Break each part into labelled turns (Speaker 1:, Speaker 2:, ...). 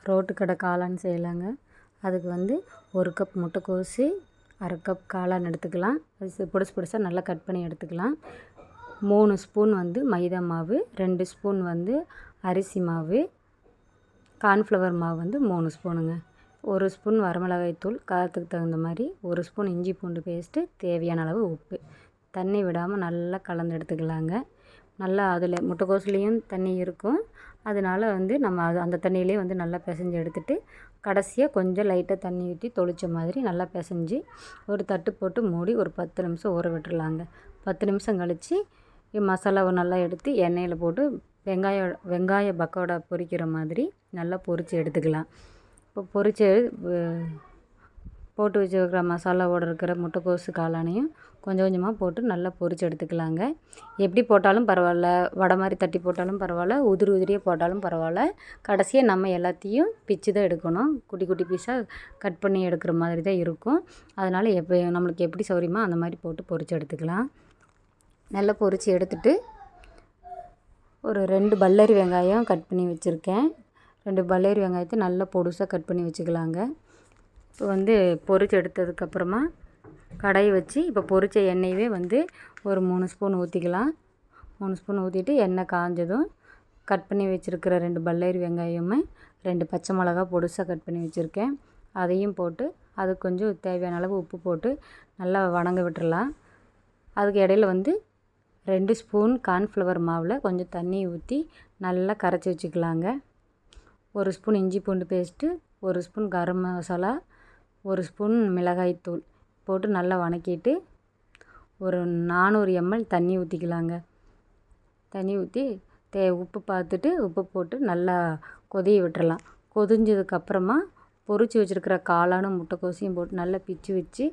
Speaker 1: Road கடை காளான் செய்யலாங்க. அதுக்கு வந்து 1 கப் முட்டைக்கோஸு, 1/2 கப் காளான் எடுத்துக்கலாம். அது பொடுசு பொடுசாக நல்லா கட் பண்ணி எடுத்துக்கலாம். 3 ஸ்பூன் வந்து மைதா மாவு, 2 ஸ்பூன் வந்து அரிசி மாவு, கார்ன்ஃப்ளவர் மாவு வந்து 3 ஸ்பூனுங்க. 1 ஸ்பூன் வரமிளகாய் தூள் காரத்துக்கு தகுந்த மாதிரி, 1 ஸ்பூன் இஞ்சி பூண்டு பேஸ்ட்டு, தேவையான அளவு உப்பு. தண்ணி விடாமல் நல்லா கலந்து எடுத்துக்கலாங்க. நல்லா அதில் முட்டைக்கோஸ்லேயும் தண்ணி இருக்கும். அதனால் வந்து நம்ம அந்த தண்ணியிலே வந்து நல்லா பிசைஞ்சு எடுத்துகிட்டு, கடைசியாக கொஞ்சம் லைட்டாக தண்ணி ஊற்றி தொளித்த மாதிரி நல்லா பிசைஞ்சு ஒரு தட்டு போட்டு மூடி ஒரு 10 நிமிஷம் ஊற விட்டுறலாங்க. 10 நிமிஷம் கழித்து மசாலாவை நல்லா எடுத்து எண்ணெயில் போட்டு வெங்காய பக்கோடா பொரிக்கிற மாதிரி நல்லா பொரித்து எடுத்துக்கலாம். இப்போ போட்டு வச்சுருக்கிற மசாலாவோடு இருக்கிற முட்டைக்கோஸு காளானையும் கொஞ்சம் கொஞ்சமாக போட்டு நல்லா பொரித்து எடுத்துக்கலாங்க. எப்படி போட்டாலும் பரவாயில்ல, வடை மாதிரி தட்டி போட்டாலும் பரவாயில்ல, உதிரியாக போட்டாலும் பரவாயில்ல. கடைசியாக நம்ம எல்லாத்தையும் பிச்சு தான் எடுக்கணும். குட்டி குட்டி பீஸாக கட் பண்ணி எடுக்கிற மாதிரி தான் இருக்கும். அதனால் நம்மளுக்கு எப்படி சௌகரியமோ அந்த மாதிரி போட்டு பொரித்து எடுத்துக்கலாம். நல்லா பொரித்து எடுத்துட்டு ஒரு 2 பல்லரி வெங்காயம் கட் பண்ணி வச்சுருக்கேன். 2 பல்லரி வெங்காயத்தை நல்லா பொடுசாக கட் பண்ணி வச்சுக்கலாங்க. இப்போ வந்து பொரித்து எடுத்ததுக்கப்புறமா கடாயை வச்சு இப்போ பொரித்த எண்ணெயவே வந்து ஒரு 3 ஸ்பூன் ஊற்றிக்கலாம். 3 ஸ்பூன் ஊற்றிட்டு எண்ணெய் காஞ்சதும் கட் பண்ணி வச்சுருக்கிற 2 பல்லரி வெங்காயமும் 2 பச்சை மிளகா பொடுசாக கட் பண்ணி வச்சுருக்கேன். அதையும் போட்டு அது கொஞ்சம் தேவையான அளவு உப்பு போட்டு நல்லா வணங்க விட்டுறலாம். அதுக்கு இடையில வந்து 2 ஸ்பூன் கார்ன்ஃப்ளவர் மாவில் கொஞ்சம் தண்ணி ஊற்றி நல்லா கரைச்சி வச்சுக்கலாங்க. 1 ஸ்பூன் இஞ்சி பூண்டு paste, 1 spoon garam masala, 1 spoon மிளகாய்த்தூள் போட்டு நல்லா வணக்கிட்டு ஒரு 400 ml தண்ணி ஊற்றிக்கலாங்க. தண்ணி ஊற்றி உப்பு பார்த்துட்டு உப்பு போட்டு நல்லா கொதிய விட்டுறலாம். கொதிஞ்சதுக்கப்புறமா பொரித்து வச்சுருக்கிற காளானும் முட்டைக்கோசையும் போட்டு நல்லா பிச்சு வச்சு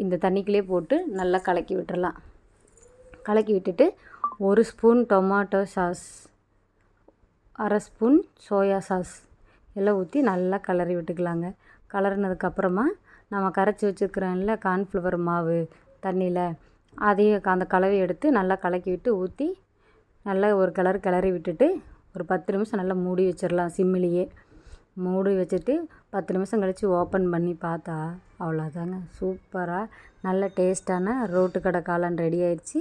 Speaker 1: இந்த தண்ணிக்குள்ளே போட்டு நல்லா கலக்கி விட்டுறலாம். கலக்கி விட்டுட்டு 1 spoon tomato sauce, 1/2 spoon soya sauce எல்லாம் ஊற்றி நல்லா கிளறி விட்டுக்கலாங்க. கிளறினதுக்கப்புறமா நம்ம கரைச்சி வச்சுருக்கிறோம்ல கார்ன்ஃப்ளவர் மாவு தண்ணியில், அதையும் அந்த கலவை எடுத்து நல்லா கலக்கி விட்டு ஊற்றி நல்லா ஒரு கிளறி விட்டுட்டு ஒரு 10 நிமிஷம் நல்லா மூடி வச்சிடலாம். சிம்மிலேயே மூடி வச்சுட்டு 10 நிமிஷம் கழித்து ஓப்பன் பண்ணி பார்த்தா அவ்வளோதாங்க, சூப்பராக நல்ல டேஸ்ட்டான ரோட்டு கடை காளான் ரெடி ஆயிடுச்சு.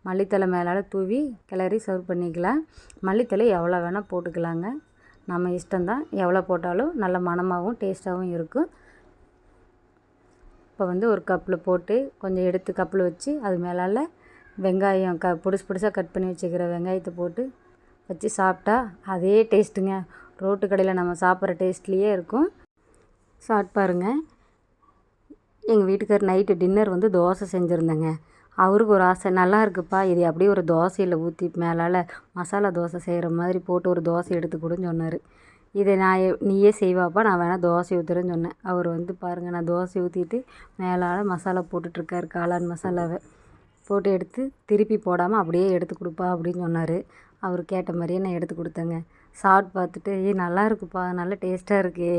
Speaker 1: மல்லித்தலை மேலால் தூவி கிளறி சர்வ் பண்ணிக்கலாம். மல்லித்தலை எவ்வளோ வேணால் போட்டுக்கலாங்க, நம்ம இஷ்டம்தான். எவ்வளோ போட்டாலும் நல்ல மணமாகவும் டேஸ்ட்டாகவும் இருக்கும். இப்போ வந்து ஒரு கப்பில் போட்டு கொஞ்சம் எடுத்து கப்பில் வச்சு அது மேலால் வெங்காயம் பொடுசாக கட் பண்ணி வச்சுக்கிற வெங்காயத்தை போட்டு வச்சு சாப்பிட்டா அதே டேஸ்ட்டுங்க. ரோட்டு கடையில் நம்ம சாப்பிட்ற டேஸ்ட்லேயே இருக்கும். சாப்பிட்டு பாருங்கள். எங்கள் வீட்டுக்கார் நைட்டு டின்னர் வந்து தோசை செஞ்சுருந்தேங்க. அவருக்கு ஒரு ஆசை, நல்லா இருக்குப்பா இது அப்படியே ஒரு தோசையில் ஊற்றி மேலால் மசாலா தோசை செய்கிற மாதிரி போட்டு ஒரு தோசை எடுத்து கொடுன்னு சொன்னார். இதை நீயே செய்வாப்பா, நான் வேணால் தோசை ஊற்றுறேன்னு சொன்னேன். அவர் வந்து பாருங்கள், நான் தோசை ஊற்றிட்டு மேலால் மசாலா போட்டுட்ருக்கார். காளான் மசாலாவை போட்டு எடுத்து திருப்பி போடாமல் அப்படியே எடுத்து கொடுப்பா அப்படின்னு சொன்னார். அவர் கேட்ட மாதிரியே நான் எடுத்து கொடுத்தேங்க. சாப்பிட்டு பார்த்துட்டு நல்லா இருக்குப்பா, நல்லா டேஸ்ட்டாக இருக்கே,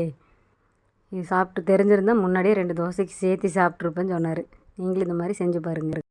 Speaker 1: இது சாப்பிட்டு தெரிஞ்சிருந்தால் முன்னாடியே 2 தோசைக்கு சேர்த்து சாப்பிட்ருப்பேன்னு சொன்னார். நீங்களும் இந்த மாதிரி செஞ்சு பாருங்கள்.